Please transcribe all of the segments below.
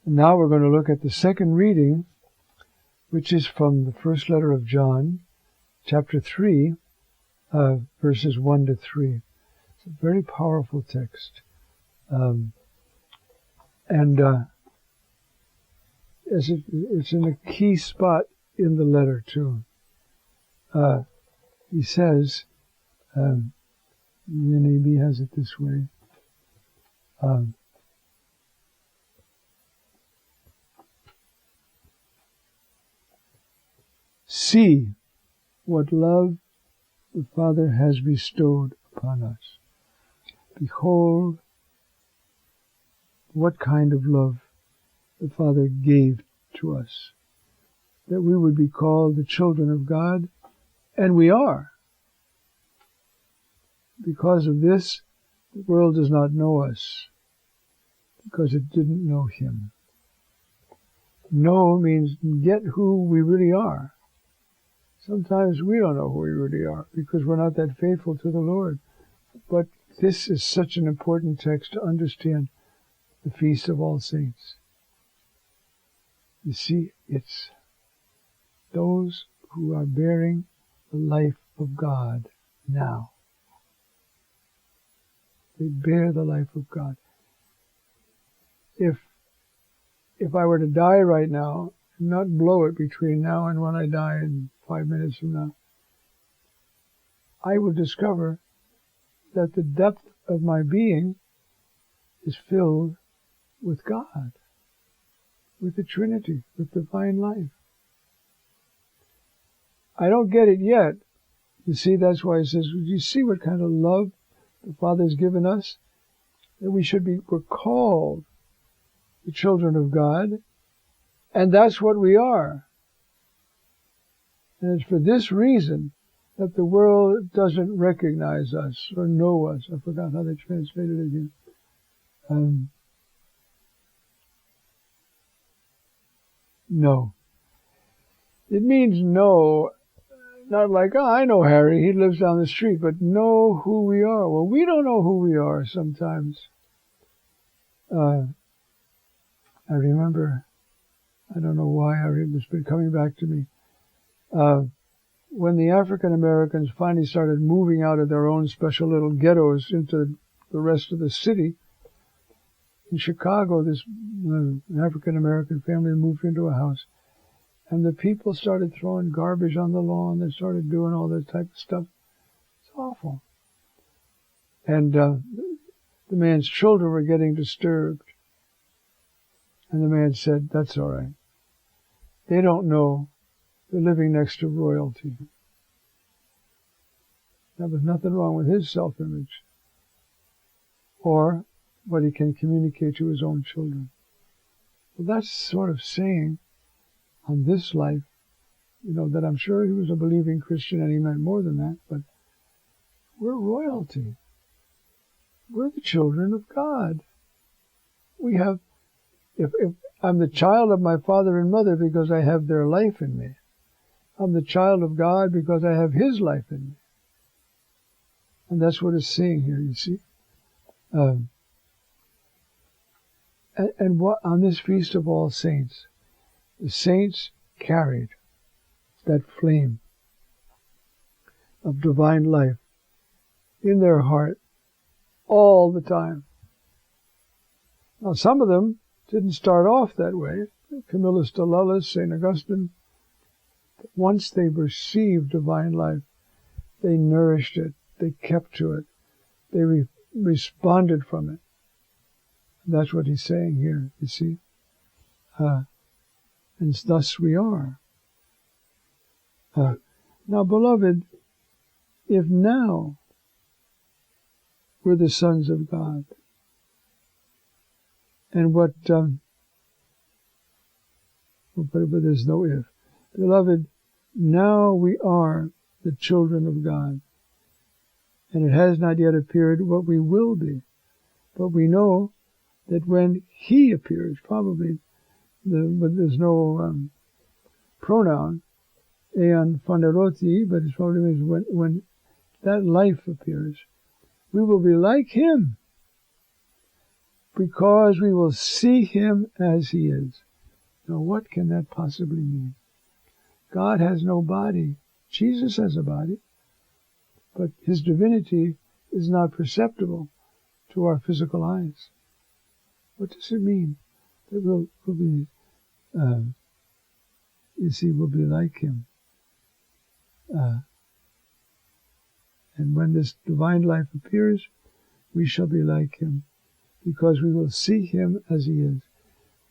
And now we're going to look at the second reading, which is from the first letter of John, chapter 3, verses 1 to 3. It's a very powerful text. It's in a key spot in the letter, too. He says, NAB has it this way. See what love the Father has bestowed upon us. Behold, what kind of love the Father gave to us, that we would be called the children of God, and we are. Because of this, the world does not know us, because it didn't know Him. Know means get who we really are. Sometimes we don't know who we really are, because we're not that faithful to the Lord. But this is such an important text to understand the Feast of All Saints. You see, it's those who are bearing the life of God now. They bear the life of God. If I were to die right now, and not blow it between now and when I die in 5 minutes from now, I would discover that the depth of my being is filled with God, with the Trinity, with divine life. I don't get it yet. You see, that's why it says, you see what kind of love the Father has given us? That we're called the children of God, and that's what we are. And it's for this reason that the world doesn't recognize us or know us. I forgot how they translated it here. No. It means know, not like, I know Harry, he lives down the street, but know who we are. Well, we don't know who we are sometimes. I remember, I don't know why, it's been coming back to me. When the African Americans finally started moving out of their own special little ghettos into the rest of the city, in Chicago, this African American family moved into a house, and the people started throwing garbage on the lawn. They started doing all that type of stuff. It's awful. And the man's children were getting disturbed. And the man said, that's all right. They don't know they're living next to royalty. There was nothing wrong with his self-image or what he can communicate to his own children. Well, that's sort of saying on this life, that I'm sure he was a believing Christian and he meant more than that, but we're royalty. We're the children of God. We have, if I'm the child of my father and mother because I have their life in me. I'm the child of God because I have His life in me. And that's what it's saying here, you see. And what on this Feast of All Saints, the saints carried that flame of divine life in their heart all the time. Now, some of them didn't start off that way. Camillus de Lullis, St. Augustine. Once they received divine life, they nourished it, they kept to it, they responded from it. And that's what he's saying here, you see. And thus we are. Now, beloved, if now we're the sons of God, and what, but there's no if. Beloved, now we are the children of God, and it has not yet appeared what we will be. But we know that when He appears, probably, but there's no pronoun, eon phaneroti, but it probably means when that life appears, we will be like Him. because we will see him as he is. Now, what can that possibly mean? God has no body. Jesus has a body, but his divinity is not perceptible to our physical eyes. What does it mean? That we'll be, we'll be like him. And when this divine life appears, we shall be like him, because we will see him as he is.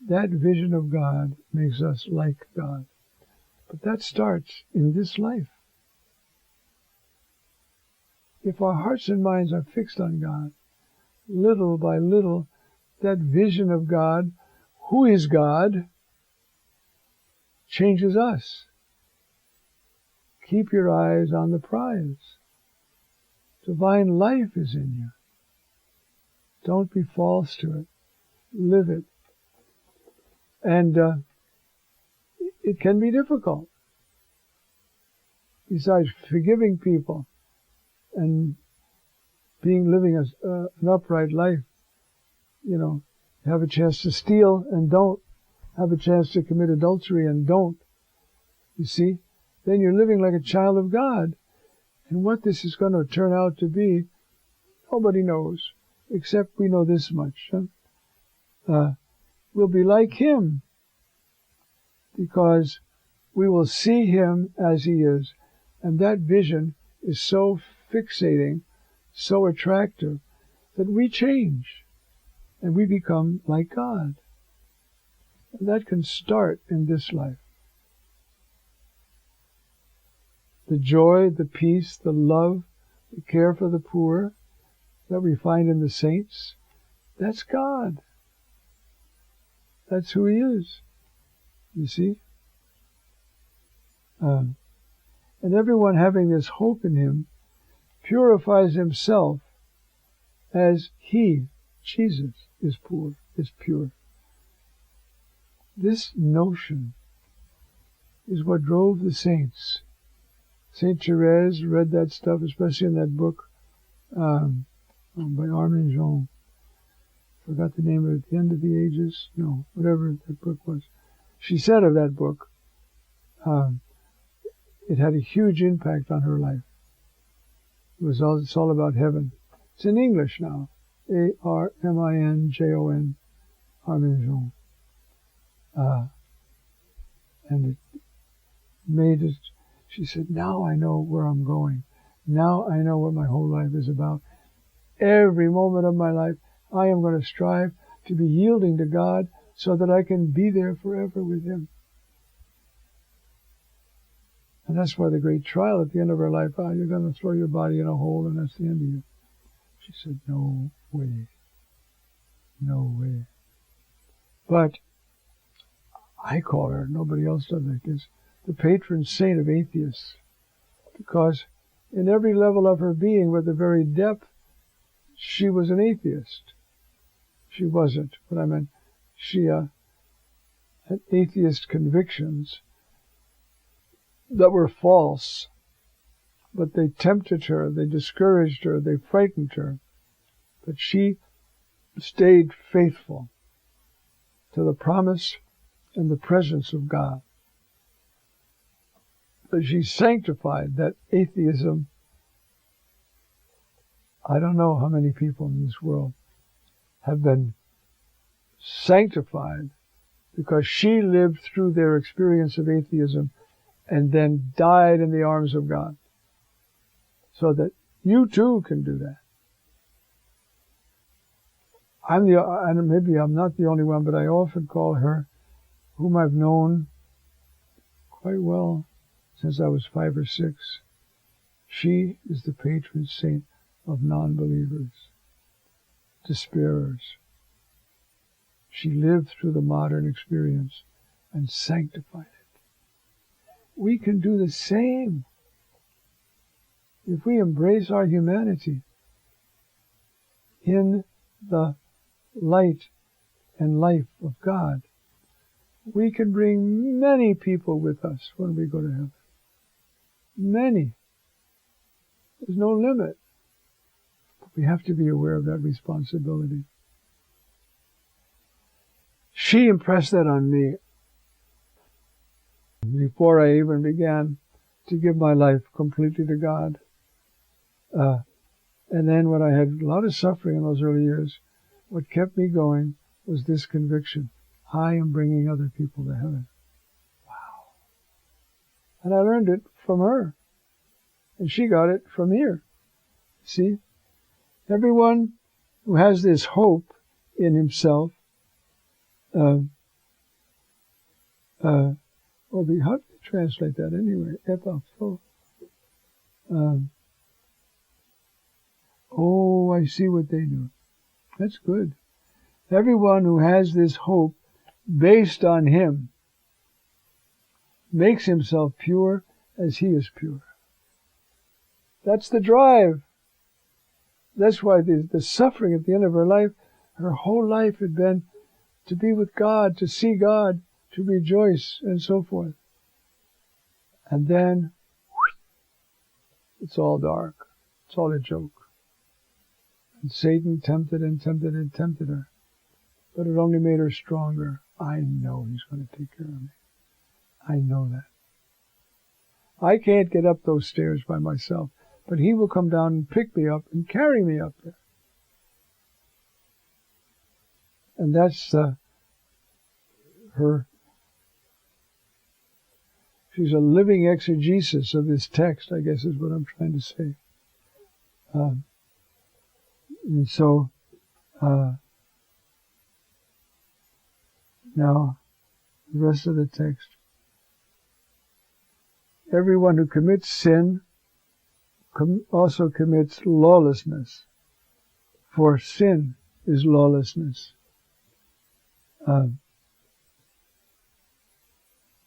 That vision of God makes us like God. But that starts in this life. If our hearts and minds are fixed on God, little by little, that vision of God, who is God, changes us. Keep your eyes on the prize. Divine life is in you. Don't be false to it. Live it. And it can be difficult. Besides forgiving people and living an upright life, have a chance to steal and don't, have a chance to commit adultery and don't, you see, then you're living like a child of God. And what this is going to turn out to be, nobody knows, except we know this much. We'll be like him, because we will see him as he is. And that vision is so fixating, so attractive, that we change and we become like God. And that can start in this life. The joy, the peace, the love, the care for the poor that we find in the saints, that's God. That's who he is, you see. And everyone having this hope in him purifies himself as he, Jesus, is pure. This notion is what drove the saints. Saint Therese read that stuff, especially in that book by Armin Jean. Forgot the name of it, The End of the Ages? No, whatever that book was. She said of that book, it had a huge impact on her life. It's all about heaven. It's in English now. Arminjon, Armin Jean. And it made it, she said, now I know where I'm going. Now I know what my whole life is about. Every moment of my life, I am going to strive to be yielding to God so that I can be there forever with him. And that's why the great trial at the end of her life, you're going to throw your body in a hole and that's the end of you. She said, no way. No way. But I call her, nobody else does like this, the patron saint of atheists. Because in every level of her being, with the very depth, she was an atheist. She wasn't, but I meant she had atheist convictions that were false, but they tempted her, they discouraged her, they frightened her. But she stayed faithful to the promise and the presence of God. But she sanctified that atheism. I don't know how many people in this world have been sanctified because she lived through their experience of atheism and then died in the arms of God. So that you too can do that. And maybe I'm not the only one, but I often call her, whom I've known quite well since I was 5 or 6. She is the patron saint of non-believers, despairers. She lived through the modern experience and sanctified it. We can do the same. If we embrace our humanity in the light and life of God, we can bring many people with us when we go to heaven. Many. There's no limit. But we have to be aware of that responsibility. She impressed that on me before I even began to give my life completely to God. And then when I had a lot of suffering in those early years, what kept me going was this conviction. I am bringing other people to heaven. Wow. And I learned it from her. And she got it from here. See? Everyone who has this hope in himself, how do you translate that anyway? Oh, I see what they do. That's good. Everyone who has this hope based on him makes himself pure as he is pure. That's the drive. That's why the suffering at the end of her life, her whole life had been to be with God, to see God, to rejoice, and so forth. And then, it's all dark. It's all a joke. And Satan tempted and tempted and tempted her. But it only made her stronger. I know he's going to take care of me. I know that. I can't get up those stairs by myself, but he will come down and pick me up and carry me up there. And that's her. She's a living exegesis of this text, I guess is what I'm trying to say. And so, now, the rest of the text. Everyone who commits sin also commits lawlessness, for sin is lawlessness.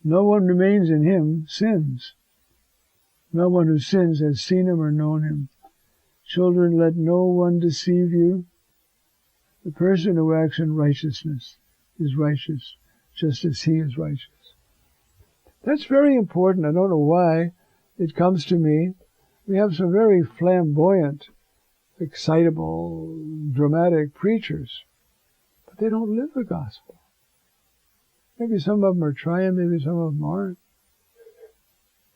No one remains in him sins. No one who sins has seen him or known him. Children, let no one deceive you. The person who acts in righteousness is righteous, just as he is righteous. That's very important. I don't know why it comes to me. We have some very flamboyant, excitable, dramatic preachers, but they don't live the gospel. Maybe some of them are trying, maybe some of them aren't.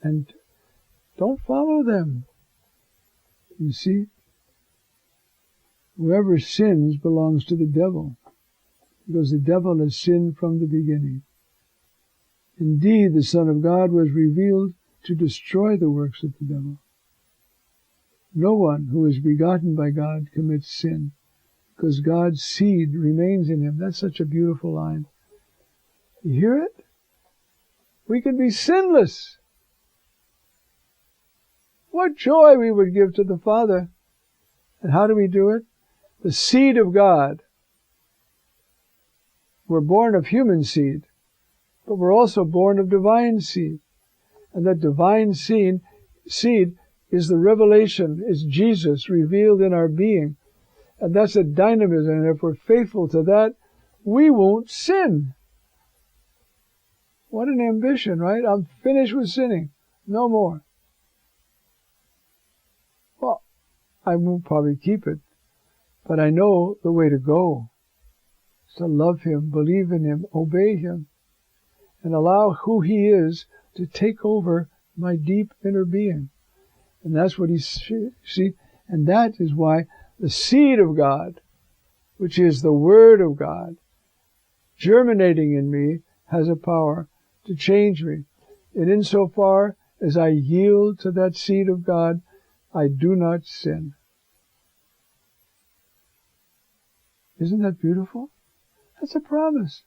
And don't follow them. You see? Whoever sins belongs to the devil, because the devil has sinned from the beginning. Indeed, the Son of God was revealed to destroy the works of the devil. No one who is begotten by God commits sin, because God's seed remains in him. That's such a beautiful line. You hear it? We can be sinless. What joy we would give to the Father. And how do we do it? The seed of God. We're born of human seed, but we're also born of divine seed. And that divine seed is the revelation, is Jesus revealed in our being. And that's a dynamism. And if we're faithful to that, we won't sin. What an ambition, right? I'm finished with sinning. No more. Well, I won't probably keep it, but I know the way to go. Is to love him, believe in him, obey him, and allow who he is to take over my deep inner being. And that's what see, and that is why the seed of God, which is the Word of God, germinating in me, has a power to change me. And insofar as I yield to that seed of God, I do not sin. Isn't that beautiful? That's a promise.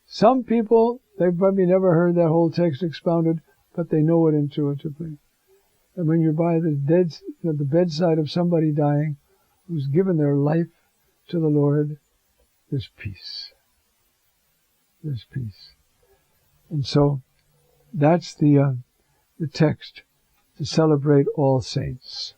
Some people, they've probably never heard that whole text expounded, but they know it intuitively. And when you're by the bedside of somebody dying who's given their life to the Lord, there's peace. There's peace. And so that's the text to celebrate All Saints.